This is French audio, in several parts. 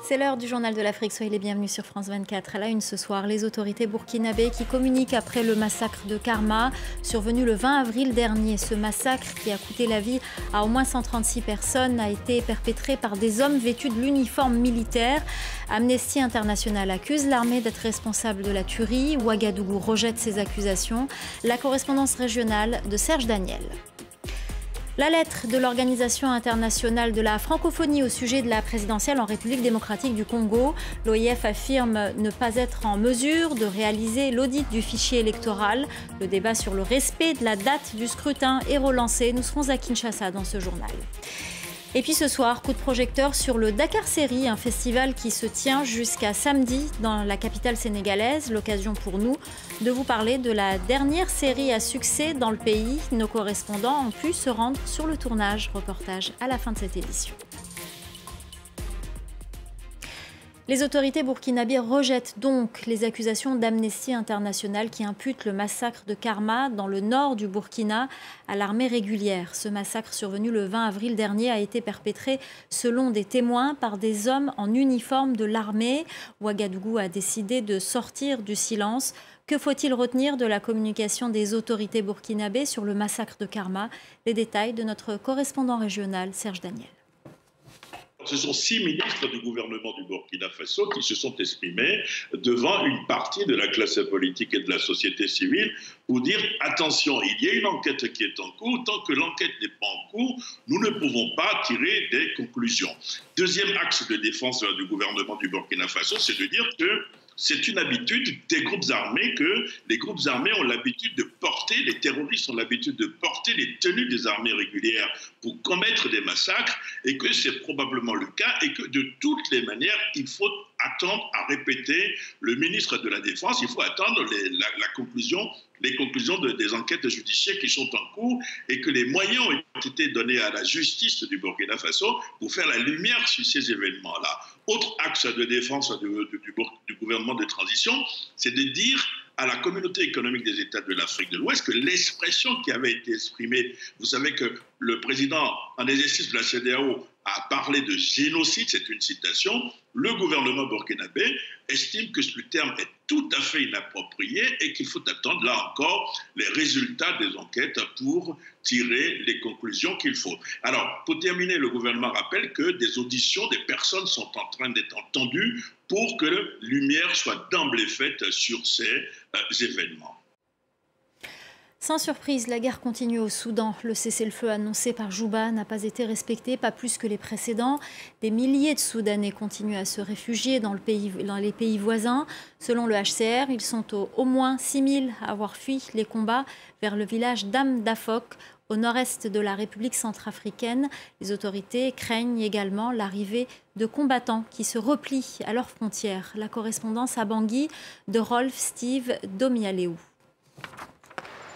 C'est l'heure du journal de l'Afrique. Soyez les bienvenus sur France 24. À la une ce soir, les autorités burkinabées qui communiquent après le massacre de Karma, survenu le 20 avril dernier. Ce massacre qui a coûté la vie à au moins 136 personnes a été perpétré par des hommes vêtus de l'uniforme militaire. Amnesty International accuse l'armée d'être responsable de la tuerie. Ouagadougou rejette ces accusations. La correspondance régionale de Serge Daniel. La lettre de l'Organisation internationale de la francophonie au sujet de la présidentielle en République démocratique du Congo. L'OIF affirme ne pas être en mesure de réaliser l'audit du fichier électoral. Le débat sur le respect de la date du scrutin est relancé. Nous serons à Kinshasa dans ce journal. Et puis ce soir, coup de projecteur sur le Dakar Série, un festival qui se tient jusqu'à samedi dans la capitale sénégalaise. L'occasion pour nous de vous parler de la dernière série à succès dans le pays. Nos correspondants ont pu se rendre sur le tournage. Reportage à la fin de cette édition. Les autorités burkinabées rejettent donc les accusations d'Amnesty International qui imputent le massacre de Karma dans le nord du Burkina à l'armée régulière. Ce massacre survenu le 20 avril dernier a été perpétré selon des témoins par des hommes en uniforme de l'armée. Ouagadougou a décidé de sortir du silence. Que faut-il retenir de la communication des autorités burkinabées sur le massacre de Karma? Les détails de notre correspondant régional Serge Daniel. Ce sont 6 ministres du gouvernement du Burkina Faso qui se sont exprimés devant une partie de la classe politique et de la société civile pour dire « Attention, il y a une enquête qui est en cours. Tant que l'enquête n'est pas en cours, nous ne pouvons pas tirer des conclusions. » Deuxième axe de défense du gouvernement du Burkina Faso, c'est de dire que c'est une habitude des groupes armés, que les groupes armés ont l'habitude de porter, les terroristes ont l'habitude de porter les tenues des armées régulières pour commettre des massacres, et que c'est probablement le cas, et que de toutes les manières, il faut attendre à répéter le ministre de la Défense, il faut attendre les conclusions des enquêtes judiciaires qui sont en cours, et que les moyens ont été donnés à la justice du Burkina Faso pour faire la lumière sur ces événements-là. Autre axe de défense du gouvernement de transition, c'est de dire à la communauté économique des États de l'Afrique de l'Ouest que l'expression qui avait été exprimée, vous savez que le président en exercice de la CEDEAO a parlé de génocide, c'est une citation, le gouvernement burkinabé estime que ce terme est tout à fait inapproprié et qu'il faut attendre là encore les résultats des enquêtes pour tirer les conclusions qu'il faut. Alors, pour terminer, le gouvernement rappelle que des auditions des personnes sont en train d'être entendues pour que lumière soit d'emblée faite sur ces événements. Sans surprise, la guerre continue au Soudan. Le cessez-le-feu annoncé par Juba n'a pas été respecté, pas plus que les précédents. Des milliers de Soudanais continuent à se réfugier dans les pays voisins. Selon le HCR, ils sont au moins 6 000 à avoir fui les combats vers le village d'Amdafok, au nord-est de la République centrafricaine. Les autorités craignent également l'arrivée de combattants qui se replient à leurs frontières. La correspondance à Bangui de Rolf Steve Domialéou.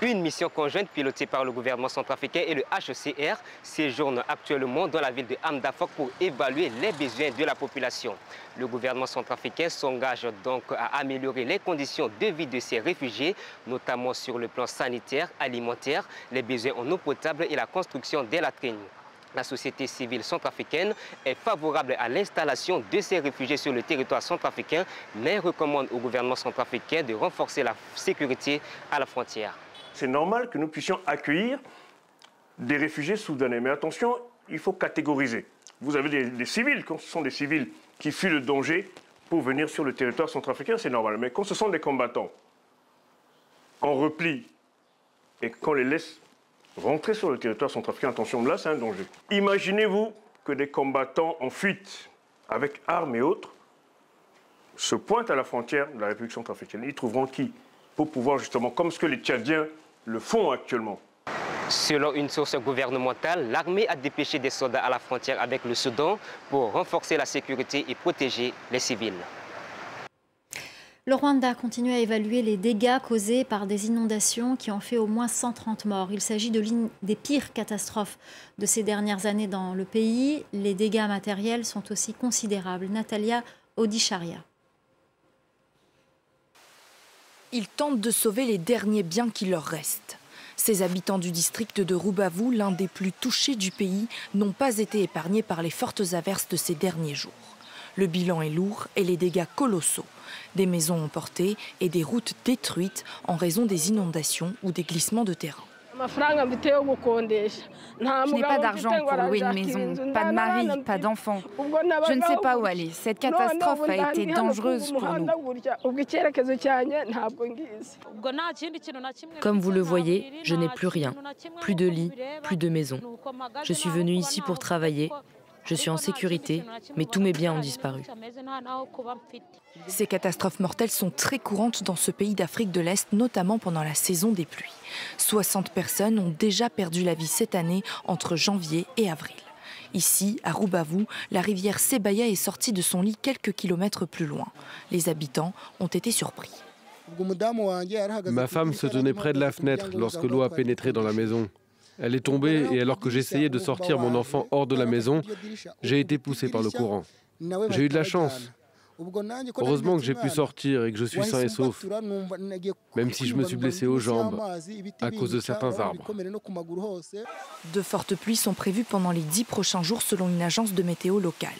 Une mission conjointe pilotée par le gouvernement centrafricain et le HCR séjourne actuellement dans la ville de Amdafok pour évaluer les besoins de la population. Le gouvernement centrafricain s'engage donc à améliorer les conditions de vie de ces réfugiés, notamment sur le plan sanitaire, alimentaire, les besoins en eau potable et la construction des latrines. La société civile centrafricaine est favorable à l'installation de ces réfugiés sur le territoire centrafricain, mais recommande au gouvernement centrafricain de renforcer la sécurité à la frontière. C'est normal que nous puissions accueillir des réfugiés soudanais. Mais attention, il faut catégoriser. Vous avez des civils, quand ce sont des civils qui fuient le danger pour venir sur le territoire centrafricain, c'est normal. Mais quand ce sont des combattants en repli et qu'on les laisse rentrer sur le territoire centrafricain, attention, là c'est un danger. Imaginez-vous que des combattants en fuite avec armes et autres se pointent à la frontière de la République centrafricaine. Ils trouveront qui pour pouvoir justement, comme ce que les Tchadiens le font actuellement. Selon une source gouvernementale, l'armée a dépêché des soldats à la frontière avec le Soudan pour renforcer la sécurité et protéger les civils. Le Rwanda continue à évaluer les dégâts causés par des inondations qui ont fait au moins 130 morts. Il s'agit de l'une des pires catastrophes de ces dernières années dans le pays. Les dégâts matériels sont aussi considérables. Natalia Odisharia. Ils tentent de sauver les derniers biens qui leur restent. Ces habitants du district de Rubavu, l'un des plus touchés du pays, n'ont pas été épargnés par les fortes averses de ces derniers jours. Le bilan est lourd et les dégâts colossaux. Des maisons emportées et des routes détruites en raison des inondations ou des glissements de terrain. Je n'ai pas d'argent pour louer une maison, pas de mari, pas d'enfants. Je ne sais pas où aller. Cette catastrophe a été dangereuse pour nous. Comme vous le voyez, je n'ai plus rien. Plus de lit, plus de maison. Je suis venue ici pour travailler. Je suis en sécurité, mais tous mes biens ont disparu. Ces catastrophes mortelles sont très courantes dans ce pays d'Afrique de l'Est, notamment pendant la saison des pluies. 60 personnes ont déjà perdu la vie cette année entre janvier et avril. Ici, à Rubavu, la rivière Sebaya est sortie de son lit quelques kilomètres plus loin. Les habitants ont été surpris. Ma femme se tenait près de la fenêtre lorsque l'eau a pénétré dans la maison. Elle est tombée et alors que j'essayais de sortir mon enfant hors de la maison, j'ai été poussé par le courant. J'ai eu de la chance. Heureusement que j'ai pu sortir et que je suis sain et sauf, même si je me suis blessé aux jambes à cause de certains arbres. De fortes pluies sont prévues pendant les 10 prochains jours selon une agence de météo locale.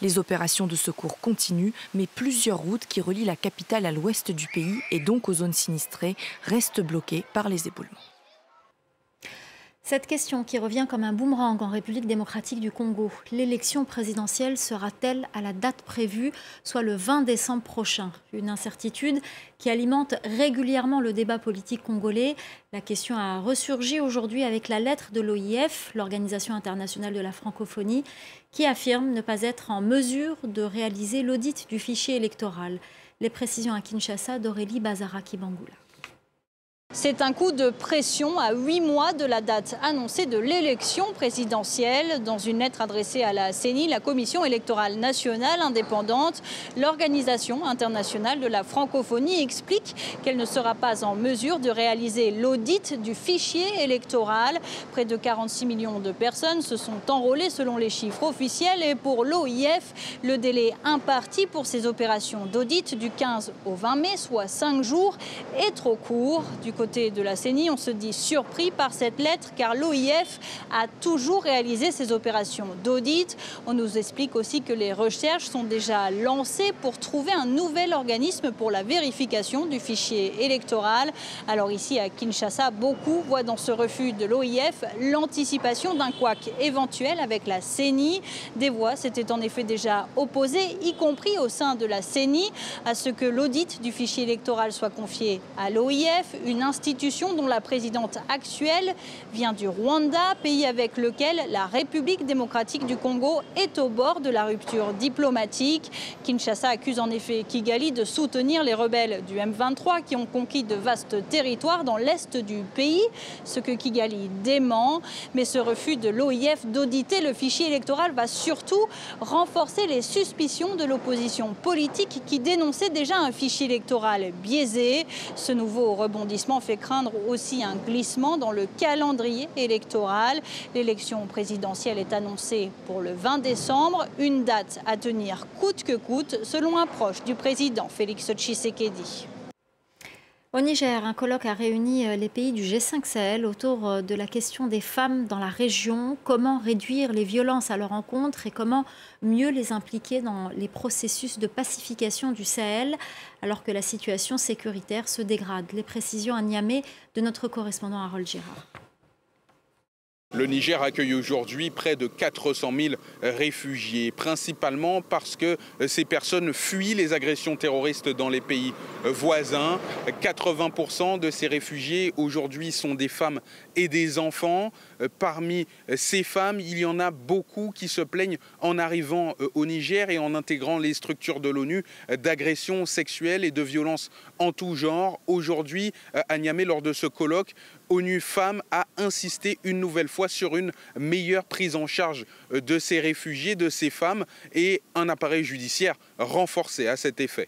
Les opérations de secours continuent, mais plusieurs routes qui relient la capitale à l'ouest du pays et donc aux zones sinistrées restent bloquées par les éboulements. Cette question qui revient comme un boomerang en République démocratique du Congo. L'élection présidentielle sera-t-elle à la date prévue, soit le 20 décembre prochain? Une incertitude qui alimente régulièrement le débat politique congolais. La question a ressurgi aujourd'hui avec la lettre de l'OIF, l'Organisation internationale de la francophonie, qui affirme ne pas être en mesure de réaliser l'audit du fichier électoral. Les précisions à Kinshasa d'Aurélie Bazaraki-Bangoula. C'est un coup de pression à 8 mois de la date annoncée de l'élection présidentielle. Dans une lettre adressée à la CENI, la Commission électorale nationale indépendante, l'Organisation internationale de la francophonie explique qu'elle ne sera pas en mesure de réaliser l'audit du fichier électoral. Près de 46 millions de personnes se sont enrôlées selon les chiffres officiels et pour l'OIF, le délai imparti pour ces opérations d'audit du 15 au 20 mai, soit 5 jours, est trop court. Du côté de la CENI, on se dit surpris par cette lettre car l'OIF a toujours réalisé ces opérations d'audit. On nous explique aussi que les recherches sont déjà lancées pour trouver un nouvel organisme pour la vérification du fichier électoral. Alors ici à Kinshasa, beaucoup voient dans ce refus de l'OIF l'anticipation d'un couac éventuel avec la CENI. Des voix s'étaient en effet déjà opposées, y compris au sein de la CENI, à ce que l'audit du fichier électoral soit confié à l'OIF, une institution dont la présidente actuelle vient du Rwanda, pays avec lequel la République démocratique du Congo est au bord de la rupture diplomatique. Kinshasa accuse en effet Kigali de soutenir les rebelles du M23 qui ont conquis de vastes territoires dans l'est du pays, ce que Kigali dément. Mais ce refus de l'OIF d'auditer le fichier électoral va surtout renforcer les suspicions de l'opposition politique qui dénonçait déjà un fichier électoral biaisé. Ce nouveau rebondissement fait craindre aussi un glissement dans le calendrier électoral. L'élection présidentielle est annoncée pour le 20 décembre, une date à tenir coûte que coûte, selon un proche du président Félix Tshisekedi. Au Niger, un colloque a réuni les pays du G5 Sahel autour de la question des femmes dans la région. Comment réduire les violences à leur encontre et comment mieux les impliquer dans les processus de pacification du Sahel alors que la situation sécuritaire se dégrade. Les précisions à Niamey de notre correspondant Harold Girard. Le Niger accueille aujourd'hui près de 400 000 réfugiés, principalement parce que ces personnes fuient les agressions terroristes dans les pays voisins. 80% de ces réfugiés aujourd'hui sont des femmes et des enfants. Parmi ces femmes, il y en a beaucoup qui se plaignent en arrivant au Niger et en intégrant les structures de l'ONU d'agressions sexuelles et de violences en tout genre. Aujourd'hui, à Niamey, lors de ce colloque, ONU Femmes a insisté une nouvelle fois sur une meilleure prise en charge de ces réfugiés, de ces femmes et un appareil judiciaire renforcé à cet effet.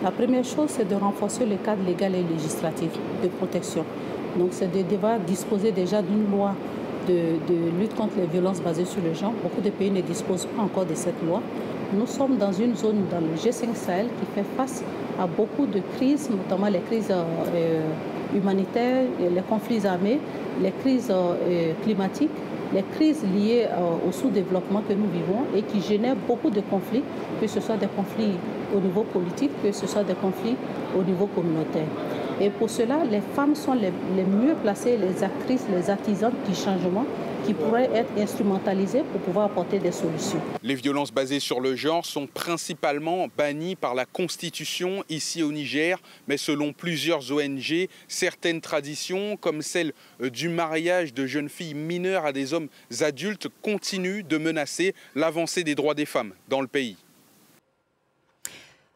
La première chose, c'est de renforcer le cadre légal et législatif de protection. Donc c'est de devoir disposer déjà d'une loi de lutte contre les violences basées sur le genre. Beaucoup de pays ne disposent pas encore de cette loi. Nous sommes dans une zone, dans le G5 Sahel, qui fait face à beaucoup de crises, notamment les crises humanitaires, les conflits armés, les crises climatiques. les crises liées au sous-développement que nous vivons et qui génèrent beaucoup de conflits, que ce soit des conflits au niveau politique, que ce soit des conflits au niveau communautaire. Et pour cela, les femmes sont les mieux placées, les actrices, les artisanes du changement, qui pourraient être instrumentalisées pour pouvoir apporter des solutions. Les violences basées sur le genre sont principalement bannies par la Constitution ici au Niger, mais selon plusieurs ONG, certaines traditions, comme celle du mariage de jeunes filles mineures à des hommes adultes, continuent de menacer l'avancée des droits des femmes dans le pays.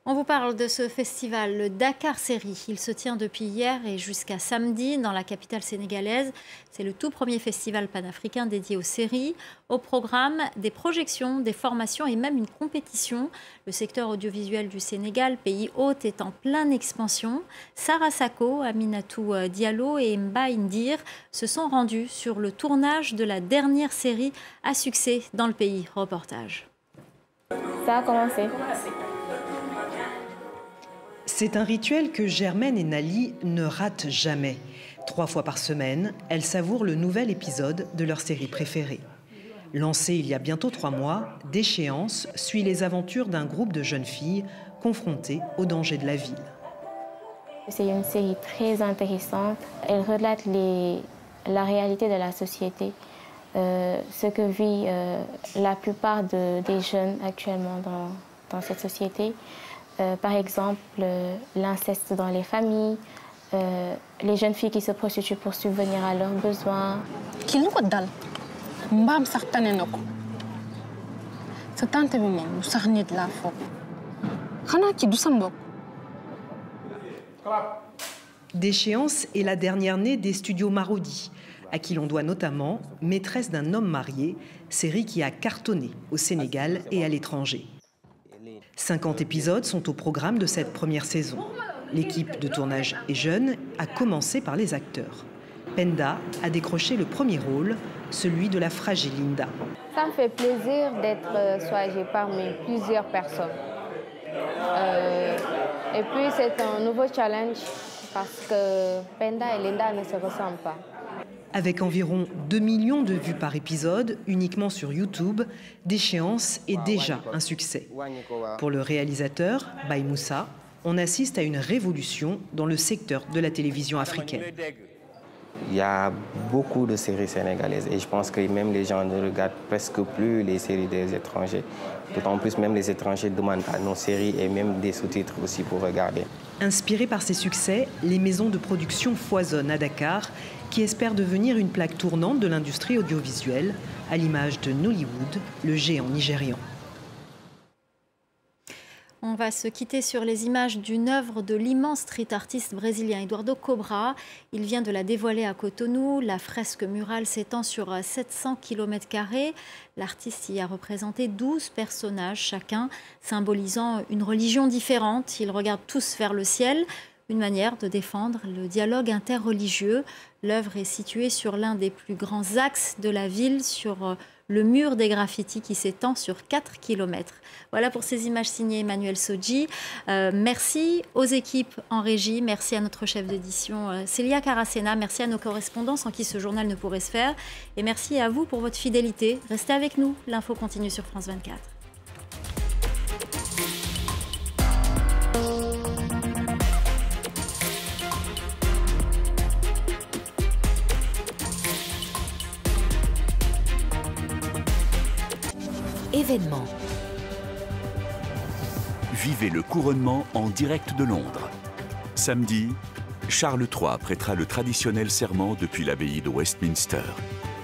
On vous parle de ce festival, le Dakar Série. Il se tient depuis hier et jusqu'à samedi dans la capitale sénégalaise. C'est le tout premier festival panafricain dédié aux séries. Au programme, des projections, des formations et même une compétition. Le secteur audiovisuel du Sénégal, pays hôte, est en pleine expansion. Sarah Sako, Aminatou Diallo et Mba Indir se sont rendus sur le tournage de la dernière série à succès dans le pays. Reportage. Ça a commencé. C'est un rituel que Germaine et Nali ne ratent jamais. 3 fois par semaine, elles savourent le nouvel épisode de leur série préférée. Lancée il y a bientôt 3 mois, Déchéance suit les aventures d'un groupe de jeunes filles confrontées aux dangers de la ville. C'est une série très intéressante. Elle relate la réalité de la société, ce que vit la plupart des jeunes actuellement dans cette société. Par exemple, l'inceste dans les familles, les jeunes filles qui se prostituent pour subvenir à leurs besoins. Déchéance est la dernière née des studios Marodi, à qui l'on doit notamment Maîtresse d'un homme marié, série qui a cartonné au Sénégal et à l'étranger. 50 épisodes sont au programme de cette première saison. L'équipe de tournage est jeune, à commencer par les acteurs. Penda a décroché le premier rôle, celui de la fragile Linda. Ça me fait plaisir d'être soignée parmi plusieurs personnes. Et puis c'est un nouveau challenge parce que Penda et Linda ne se ressemblent pas. Avec environ 2 millions de vues par épisode, uniquement sur YouTube, Déchéance est déjà un succès. Pour le réalisateur, Baye Moussa, on assiste à une révolution dans le secteur de la télévision africaine. Il y a beaucoup de séries sénégalaises et je pense que même les gens ne regardent presque plus les séries des étrangers. D'autant plus même les étrangers demandent à nos séries et même des sous-titres aussi pour regarder. Inspirées par ces succès, les maisons de production foisonnent à Dakar, qui espèrent devenir une plaque tournante de l'industrie audiovisuelle, à l'image de Nollywood, le géant nigérian. On va se quitter sur les images d'une œuvre de l'immense street artiste brésilien Eduardo Cobra. Il vient de la dévoiler à Cotonou. La fresque murale s'étend sur 700 km². L'artiste y a représenté 12 personnages, chacun symbolisant une religion différente. Ils regardent tous vers le ciel. Une manière de défendre le dialogue interreligieux. L'œuvre est située sur l'un des plus grands axes de la ville, sur le mur des graffitis qui s'étend sur 4 km. Voilà pour ces images signées Emmanuel Sodji. Merci aux équipes en régie, merci à notre chef d'édition Célia Caracena, merci à nos correspondants sans qui ce journal ne pourrait se faire. Et merci à vous pour votre fidélité. Restez avec nous, l'info continue sur France 24. Événement. Vivez le couronnement en direct de Londres. Samedi, Charles III prêtera le traditionnel serment depuis l'abbaye de Westminster.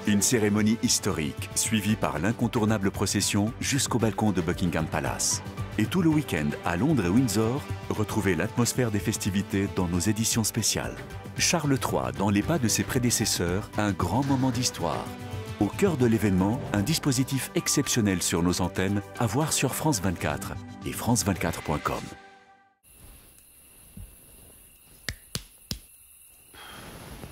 Une cérémonie historique suivie par l'incontournable procession jusqu'au balcon de Buckingham Palace. Et tout le week-end à Londres et Windsor, retrouvez l'atmosphère des festivités dans nos éditions spéciales. Charles III dans les pas de ses prédécesseurs, un grand moment d'histoire. Au cœur de l'événement, un dispositif exceptionnel sur nos antennes à voir sur France 24 et france24.com.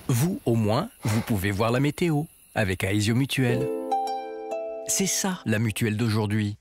Vous, au moins, vous pouvez voir la météo avec Aesio Mutuelle. C'est ça, la mutuelle d'aujourd'hui.